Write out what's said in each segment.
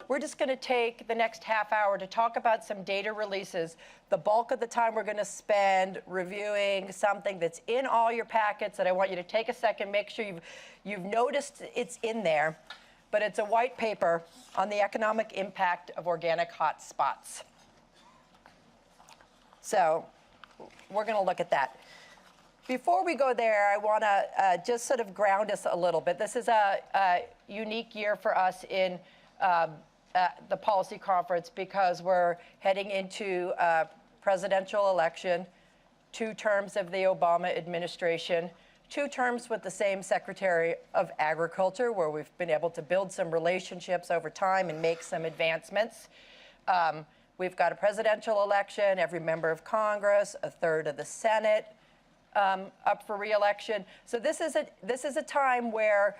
we're just going to take the next half hour to talk about some data releases. The bulk of the time we're going to spend reviewing something that's in all your packets that I want you to take a second, make sure you've noticed it's in there. But it's a white paper on the economic impact of organic hotspots. So we're going to look at that. Before we go there, I want to just sort of ground us a little bit. This is a unique year for us in the policy conference because we're heading into a presidential election, 2 terms of the Obama administration, 2 terms with the same Secretary of Agriculture, where we've been able to build some relationships over time and make some advancements. We've got a presidential election, every member of Congress, a third of the Senate up for re-election. So this is a time where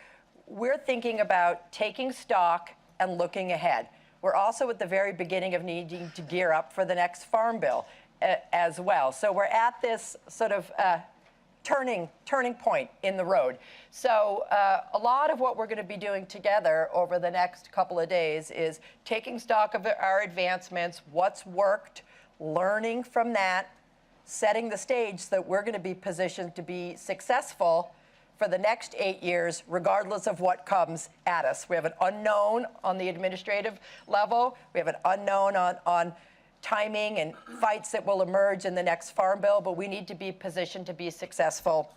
we're thinking about taking stock and looking ahead. We're also at the very beginning of needing to gear up for the next Farm Bill as well. So we're at this sort of turning point in the road. So a lot of what we're going to be doing together over the next couple of days is taking stock of our advancements, what's worked, learning from that, setting the stage so that we're going to be positioned to be successful for the next 8 years, regardless of what comes at us. We have an unknown on the administrative level. We have an unknown on timing and fights that will emerge in the next Farm Bill, but we need to be positioned to be successful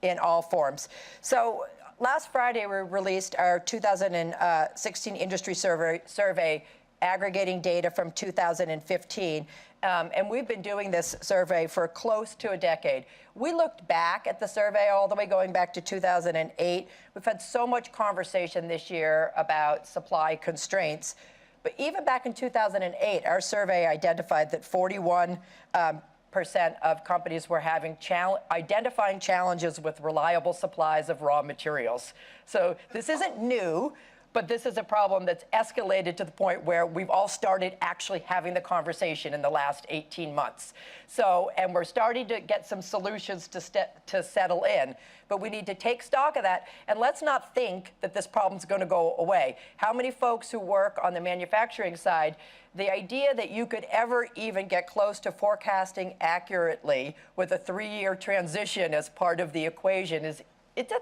in all forms. So last Friday, we released our 2016 industry survey aggregating data from 2015. And we've been doing this survey for close to a decade. We looked back at the survey all the way going back to 2008. We've had so much conversation this year about supply constraints. But even back in 2008, our survey identified that 41% of companies were identifying challenges with reliable supplies of raw materials. So this isn't new, but this is a problem that's escalated to the point where we've all started actually having the conversation in the last 18 months. So, and we're starting to get some solutions to settle in. But we need to take stock of that, and let's not think that this problem's going to go away. How many folks who work on the manufacturing side, the idea that you could ever even get close to forecasting accurately with a 3-year transition as part of the equation is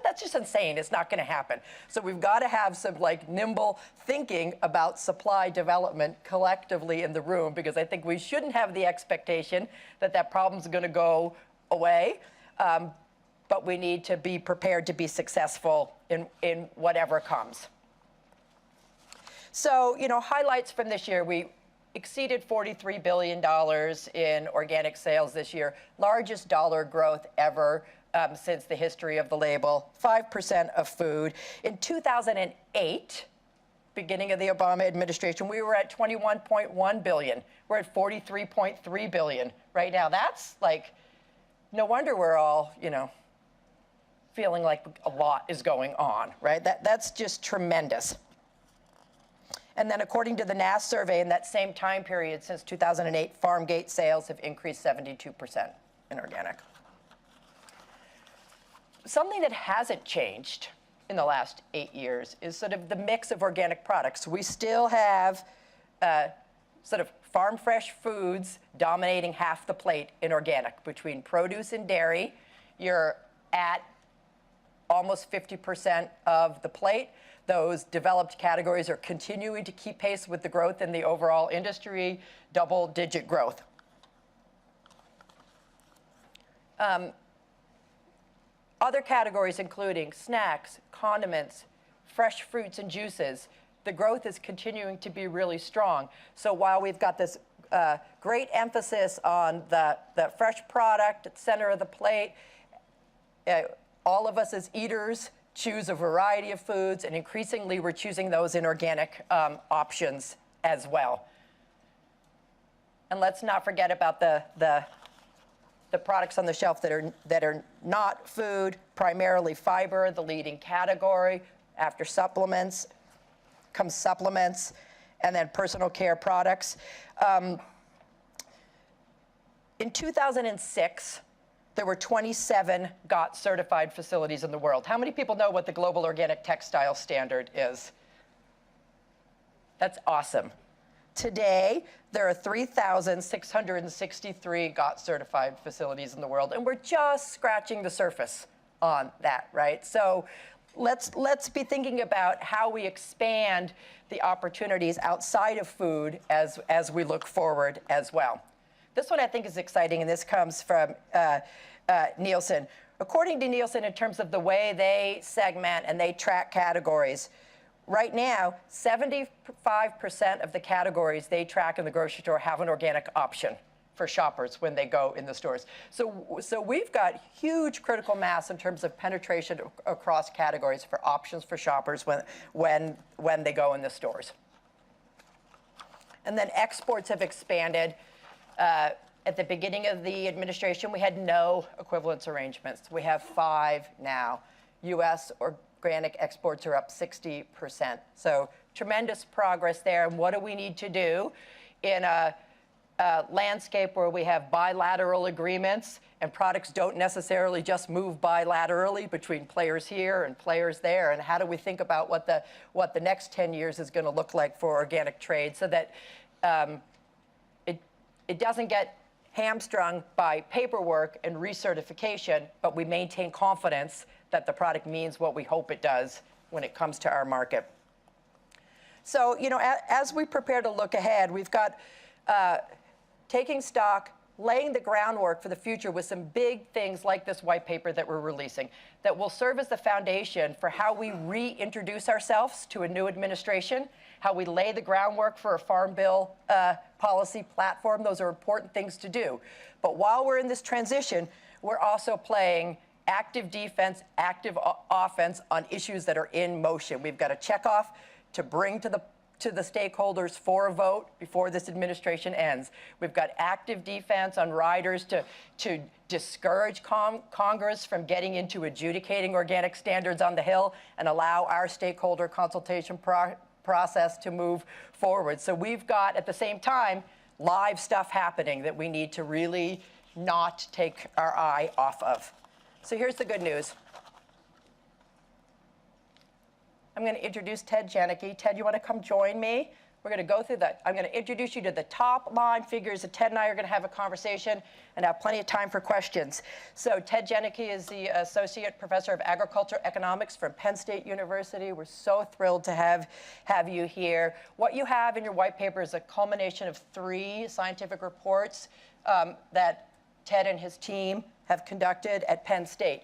that's just insane. It's not going to happen. So we've got to have some nimble thinking about supply development collectively in the room, because I think we shouldn't have the expectation that that problem's going to go away. But we need to be prepared to be successful in whatever comes. So, highlights from this year, we exceeded $43 billion in organic sales this year, largest dollar growth ever since the history of the label, 5% of food. In 2008, beginning of the Obama administration, we were at 21.1 billion. We're at 43.3 billion right now. That's no wonder we're all, feeling like a lot is going on, right? That's just tremendous. And then according to the NAS survey, in that same time period since 2008, farm gate sales have increased 72% in organic. Something that hasn't changed in the last 8 years is sort of the mix of organic products. We still have sort of farm fresh foods dominating half the plate in organic. Between produce and dairy, you're at almost 50% of the plate. Those developed categories are continuing to keep pace with the growth in the overall industry, double-digit growth. Other categories including snacks, condiments, fresh fruits and juices, the growth is continuing to be really strong. So while we've got this great emphasis on the fresh product at the center of the plate, all of us as eaters choose a variety of foods, and increasingly we're choosing those in organic options as well. And let's not forget about the products on the shelf that are not food, primarily fiber, the leading category. After supplements comes supplements, and then personal care products. In 2006, there were 27 GOTS certified facilities in the world. How many people know what the Global Organic Textile Standard is? That's awesome. Today, there are 3,663 GOTS certified facilities in the world, and we're just scratching the surface on that, right? So let's be thinking about how we expand the opportunities outside of food as we look forward as well. This one I think is exciting, and this comes from Nielsen. According to Nielsen, in terms of the way they segment and they track categories, right now, 75% of the categories they track in the grocery store have an organic option for shoppers when they go in the stores. So we've got huge critical mass in terms of penetration across categories for options for shoppers when they go in the stores. And then exports have expanded. At the beginning of the administration, we had no equivalence arrangements. We have 5 now. U.S. organic exports are up 60%. So tremendous progress there. And what do we need to do in a landscape where we have bilateral agreements and products don't necessarily just move bilaterally between players here and players there? And how do we think about what the next 10 years is going to look like for organic trade so that it doesn't get hamstrung by paperwork and recertification, but we maintain confidence that the product means what we hope it does when it comes to our market. So, as we prepare to look ahead, we've got taking stock, laying the groundwork for the future with some big things like this white paper that we're releasing that will serve as the foundation for how we reintroduce ourselves to a new administration, how we lay the groundwork for a Farm Bill policy platform. Those are important things to do. But while we're in this transition, we're also playing active defense, active offense on issues that are in motion. We've got a checkoff to bring to the stakeholders for a vote before this administration ends. We've got active defense on riders to discourage Congress from getting into adjudicating organic standards on the Hill and allow our stakeholder consultation process to move forward. So we've got, at the same time, live stuff happening that we need to really not take our eye off of. So here's the good news. I'm going to introduce Ted Janicki. Ted, you want to come join me? We're going to go through that. I'm going to introduce you to the top line figures that Ted and I are going to have a conversation and have plenty of time for questions. So Ted Janicki is the Associate Professor of Agriculture Economics from Penn State University. We're so thrilled to have you here. What you have in your white paper is a culmination of 3 scientific reports that Ted and his team have conducted at Penn State.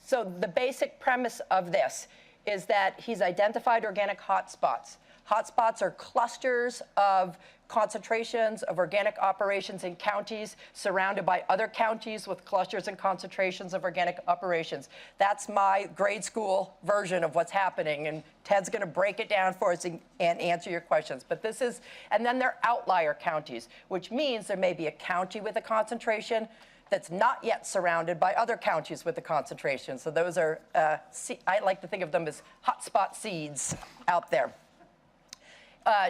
So the basic premise of this is that he's identified organic hotspots. Hotspots are clusters of concentrations of organic operations in counties surrounded by other counties with clusters and concentrations of organic operations. That's my grade school version of what's happening, and Ted's going to break it down for us and answer your questions. But this is, and then there are outlier counties, which means there may be a county with a concentration that's not yet surrounded by other counties with a concentration. So those are, I like to think of them as hotspot seeds out there.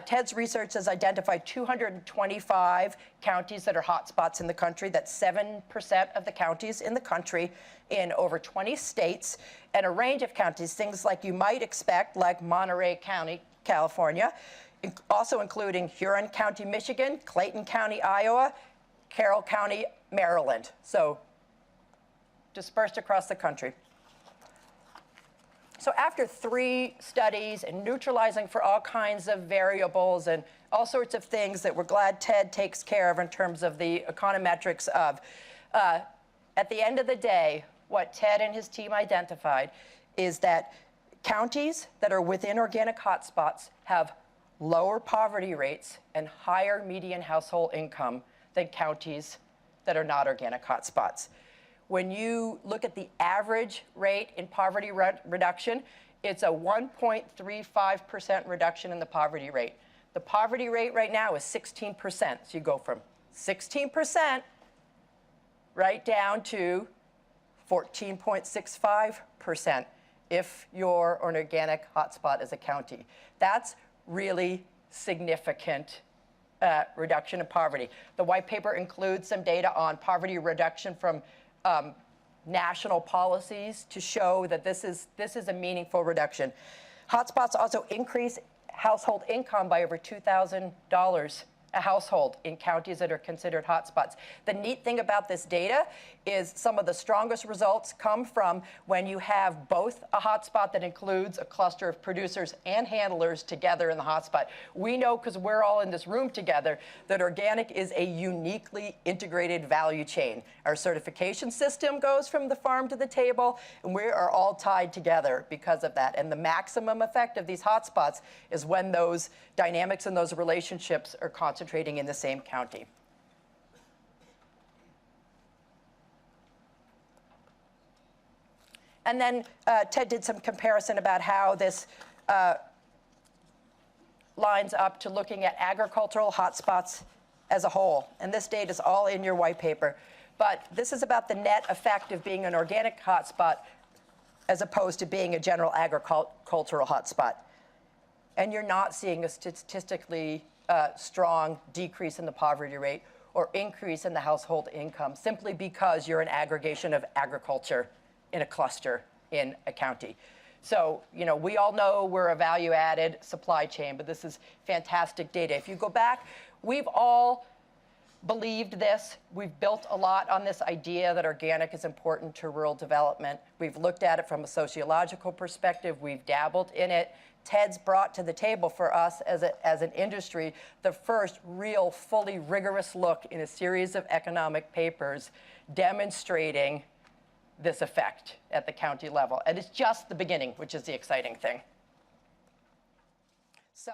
Ted's research has identified 225 counties that are hotspots in the country. That's 7% of the counties in the country in over 20 states, and a range of counties, things like you might expect, like Monterey County, California, also including Huron County, Michigan, Clayton County, Iowa, Carroll County, Maryland. So dispersed across the country. So after 3 studies and neutralizing for all kinds of variables and all sorts of things that we're glad Ted takes care of in terms of the econometrics of, at the end of the day, what Ted and his team identified is that counties that are within organic hotspots have lower poverty rates and higher median household income than counties that are not organic hotspots. When you look at the average rate in poverty reduction, it's a 1.35% reduction in the poverty rate. The poverty rate right now is 16%. So you go from 16% right down to 14.65% if you're an organic hotspot as a county. That's really significant reduction in poverty. The white paper includes some data on poverty reduction from national policies to show that this is a meaningful reduction. Hotspots also increase household income by over $2,000 a household in counties that are considered hotspots. The neat thing about this data is some of the strongest results come from when you have both a hotspot that includes a cluster of producers and handlers together in the hotspot. We know, because we're all in this room together, that organic is a uniquely integrated value chain. Our certification system goes from the farm to the table, and we are all tied together because of that. And the maximum effect of these hotspots is when those dynamics and those relationships are concentrating in the same county. And then Ted did some comparison about how this lines up to looking at agricultural hotspots as a whole. And this data is all in your white paper. But this is about the net effect of being an organic hotspot as opposed to being a general agricultural hotspot. And you're not seeing a statistically strong decrease in the poverty rate or increase in the household income simply because you're an aggregation of agriculture in a cluster in a county. So, you know, we all know we're a value-added supply chain, but this is fantastic data. If you go back, we've all believed this. We've built a lot on this idea that organic is important to rural development. We've looked at it from a sociological perspective. We've dabbled in it. Ted's brought to the table for us as an industry the first real, fully rigorous look in a series of economic papers demonstrating this effect at the county level. And it's just the beginning, which is the exciting thing. So.